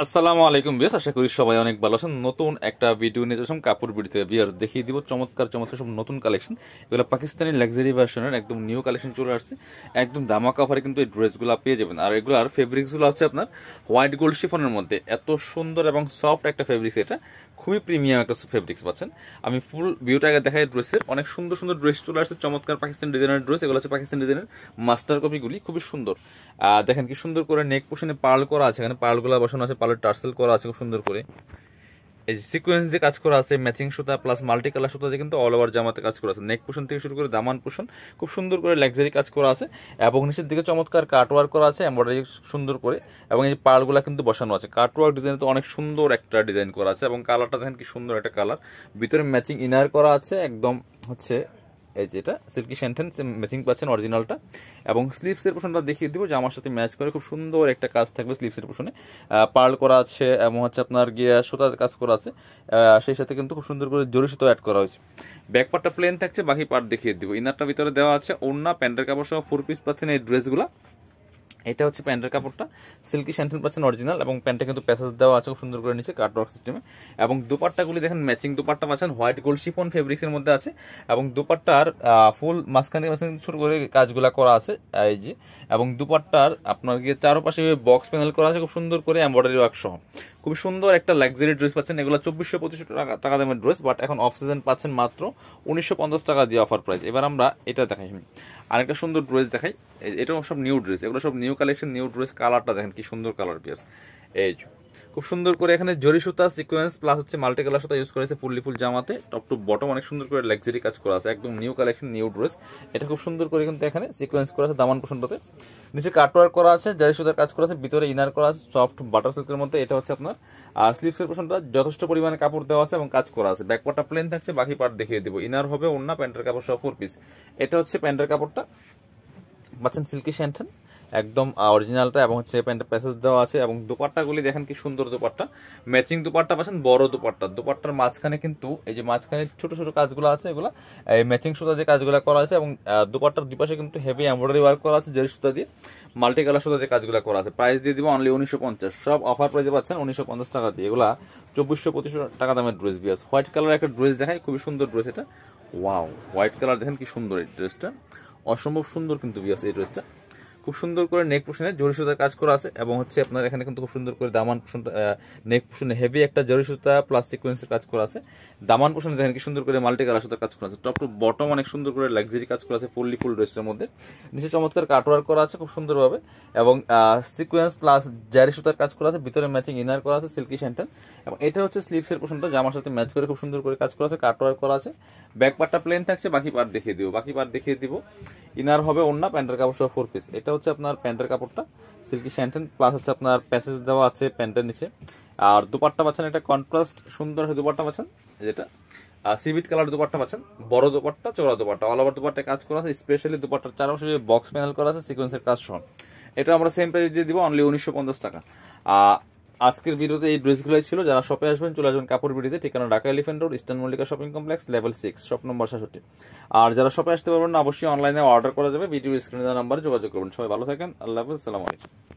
আসসালামু আলাইকুম ভিউয়ার্স, আশা করি সবাই অনেক ভালো আছেন। নতুন একটা ভিডিও নিয়ে আসলাম কাপড় বিড়িতে। ভিউয়ার্স দেখিয়ে দিব চমৎকার চমৎকার সব নতুন কালেকশন। এগুলো পাকিস্তানি লাক্সারি ভার্সনের একদম নিউ কালেকশন চলে আসছে। একদম ধামাকা অফারে কিন্তু এই ড্রেসগুলো পেয়ে যাবেন। আর এগুলার ফেব্রিক্সগুলো হচ্ছে আপনার হোয়াইট গোল্ড শিফনের মধ্যে। এত সুন্দর এবং সফট একটা ফেব্রিক্স, এটা খুবই প্রিমিয়াম একটা ফেব্রিক্স পাচ্ছেন। আমি ফুল ভিউটা আগে দেখাই ড্রেসের। অনেক সুন্দর সুন্দর ড্রেস চলে আসছে, চমৎকার পাকিস্তানি ডিজাইনের ড্রেস। এগুলো হচ্ছে পাকিস্তানি ডিজাইনের মাস্টার কপিগুলি, খুবই সুন্দর। দেখেন কি সুন্দর করে নেক পোশনে পার্ল করা আছে, এখানে পার্লগুলো বসানো আছে, পার্লের টার্সেল করা আছে খুব সুন্দর করে। এই যে সিকোয়েন্স দিয়ে কাজ করা আছে, ম্যাচিং সুতা প্লাস মাল্টি কালার সুতা দিয়ে কিন্তু অল ওভার জামাতে কাজ করা আছে। নেক পোশন থেকে শুরু করে দামান পোশন খুব সুন্দর করে লাক্সারি কাজ করা আছে, এবং নিচের দিকে চমৎকার কাটওয়ার্ক করা আছে এমব্রয়ডারি সুন্দর করে, এবং এই পার্লগুলো কিন্তু বসানো আছে। কাটওয়ার্ক ডিজাইন তো অনেক সুন্দর একটা ডিজাইন করা আছে, এবং কালারটা দেখেন কি সুন্দর একটা কালার। ভিতরে ম্যাচিং ইনার করা আছে, একদম হচ্ছে এই যে এটা সিল্কি শ্যান্টেন ম্যাচিং পাচ্ছেন অরিজিনালটা। এবং স্লিভসের পোশনটা দেখিয়ে দিব যে আমার সাথে ম্যাচ করে খুব সুন্দর একটা কাজ থাকবে স্লিভসের পোশনে। পার্ল করা আছে এবং হচ্ছে আপনার গিয়ে সুতার কাজ করা আছে, সেই সাথে কিন্তু খুব সুন্দর করে জরি সুতো অ্যাড করা হয়েছে। ব্যাক পার্টটা প্লেন থাকছে, বাকি পার্ট দেখিয়ে দিব। ইনারটা ভিতরে দেওয়া আছে, ওড়না প্যান্টের কাপড় সহ 4 পিস পাচ্ছেন এই ড্রেসগুলো। এটা হচ্ছে প্যান্টের কাপড়টা সিল্কি শ্যান্টেন পাচ্ছেন অরিজিনাল, এবং প্যান্টে কিন্তু প্যাসেজ দেওয়া আছে খুব সুন্দর করে নিচে কাটওয়ার্ক সিস্টেমে। এবং দুপাট্টাগুলি দেখেন ম্যাচিং দুপাট্টা পাচ্ছেন, হোয়াইট গোল্ড শিফন ফেব্রিক্সের মধ্যে আছে। এবং দুপাট্টার ফুল মাঝখানে ছোট করে কাজগুলা করা আছে এই যে। এবং দুপাট্টার আপনার গিয়ে চারপাশে বক্স প্যানেল করা আছে খুব সুন্দর করে এমব্রয়ডারি ওয়ার্ক সহ। খুব সুন্দর একটা লাক্সারি ড্রেস পাচ্ছেন। এগুলো 2400-2500 টাকা দামের ড্রেস, বাট এখন অফ সিজন পাচ্ছেন মাত্র 1950 টাকা দিয়ে অফার প্রাইস। এবার আমরা এটা দেখাই, আরেকটা সুন্দর ড্রেস দেখাই। এটাও সব নিউ ড্রেস, এগুলো সব নিউ কালেকশন নিউ ড্রেস। কালারটা দেখেন কি সুন্দর কালার পিস। এই খুব সুন্দর করে এখানে জরি সুতা সিকোয়েন্স প্লাস হচ্ছে মাল্টি কালার সুতা ইউজ করেছে ফুললি ফুল জামাতে। টপ টু বটম অনেক সুন্দর করে লাক্সারি কাজ করা আছে, একদম নিউ কালেকশন নিউ ড্রেস। এটা খুব সুন্দর করে কিন্তু এখানে সিকোয়েন্স করা আছে দামান পোশনটাতে, নিচে কাটওয়ার্ক করা আছে, জারি সুতার কাজ করা আছে, ভিতরে ইনার করা আছে সফট বাটার সিল্কের মধ্যে। এটা হচ্ছে আপনার স্লিভসের পোশনটা যথেষ্ট পরিমাণে কাপড় দেওয়া আছে এবং কাজ করা আছে। ব্যাক পার্টটা প্লেন থাকছে, বাকি পার্ট দেখিয়ে দিব। ইনার হবে ওড়না প্যান্টের কাপড় সহ 4 পিস। এটা হচ্ছে প্যান্টের কাপড়টা পাচ্ছেন সিল্কি শ্যান্টেন একদম অরিজিনালটা, এবং হচ্ছে প্যান্টের প্যাসেজ দেওয়া আছে। এবং দুপাট্টাগুলি দেখেন কি সুন্দর দুপাট্টা, ম্যাচিং দুপাট্টা পাচ্ছেন, বড় দুপাট্টা। দুপাট্টার মাঝখানে কিন্তু এই যে মাঝখানে ছোট ছোট কাজগুলো আছে, এগুলো এই ম্যাচিং সুতা দিয়ে কাজগুলো করা আছে। এবং দুপাট্টার দুই পাশে কিন্তু হেভি এমব্রয়ডারি ওয়ার্ক করা আছে জেরি সুতা দিয়ে, মাল্টি কালার সুতা দিয়ে কাজগুলো করা আছে। প্রাইস দিয়ে দিব অনলি 1950। সব অফার প্রাইসে পাচ্ছেন 1950 টাকা দিয়ে। এগুলা 2400-2500 টাকা দামের ড্রেস। বিয়াস হোয়াইট কালার একটা ড্রেস দেখায়, খুবই সুন্দর ড্রেস এটা। ওয়াও, হোয়াইট কালার দেখেন কি সুন্দর এই ড্রেসটা, অসম্ভব সুন্দর কিন্তু বিয়াস এই ড্রেসটা। খুব সুন্দর করে নেক পোশনে জরি সুতার কাজ করা আছে, এবং হচ্ছে আপনার এখানে কিন্তু খুব সুন্দর করে দামান পোশন নেক পোশনে হেভি একটা জরি সুতা প্লাস সিকোয়েন্সের কাজ করা আছে। দামান পোশনে দেখেন কি সুন্দর করে মাল্টি কালার সুতার কাজ করা আছে। টপ টু বটম অনেক সুন্দর করে লাক্সারি কাজ করা আছে ফুললি ফুল ড্রেসের মধ্যে। নিচে চমৎকার কাটওয়ার্ক করা আছে খুব সুন্দরভাবে, এবং সিকোয়েন্স প্লাস জারি সুতার কাজ করা আছে, ভিতরে ম্যাচিং ইনার করা আছে সিল্কি শ্যান্টেন। এবং এটা হচ্ছে স্লিভসের পোশনটা জামার সাথে ম্যাচ করে খুব সুন্দর করে কাজ করা আছে, কাটওয়ার্ক করা আছে। ব্যাক পার্টটা প্লেন থাকছে, বাকি পার্ট দেখিয়ে দিব। ইনার হবে ওড়না প্যান্টের কাপড় সহ 4 পিস। এটা হচ্ছে আপনার প্যান্টের কাপড়টা সিল্কি শ্যান্টেন প্লাস হচ্ছে আপনার প্যাসেজ দেওয়া আছে প্যান্টের নিচে। আর দুপাট্টা পাচ্ছেন একটা কন্ট্রাস্ট সুন্দর দুপাট্টা পাচ্ছেন, যেটা সিভিট কালার দুপাট্টা পাচ্ছেন, বড় দুপাট্টা চওড়া দুপাট্টা অল ওভার দুপাট্টা কাজ করা আছে। স্পেশালি দুপাট্টার চারপাশে বক্স প্যানেল করা আছে সিকোয়েন্সের কাজ সহ। এটা আমরা সেম প্রাইস দিয়ে দিব অনলি 1950 টাকা। আজকের ভিডিওতে এই ড্রেসগুলোই ছিল। যারা শপে আসবেন চলে আসবেন কাপড় বিড়িতে, ঠিকানা Dhaka elephant road, eastern Mallika shopping complex, level 6, shop number 66। আর যারা শপে আসতে পারবেন না, অবশ্যই অনলাইনে অর্ডার করা যাবে। ভিডিও স্ক্রিনে দেওয়া নাম্বারে যোগাযোগ করবেন। সবাই ভালো থাকেন, আল্লাহ হাফেজ, আসসালামু আলাইকুম।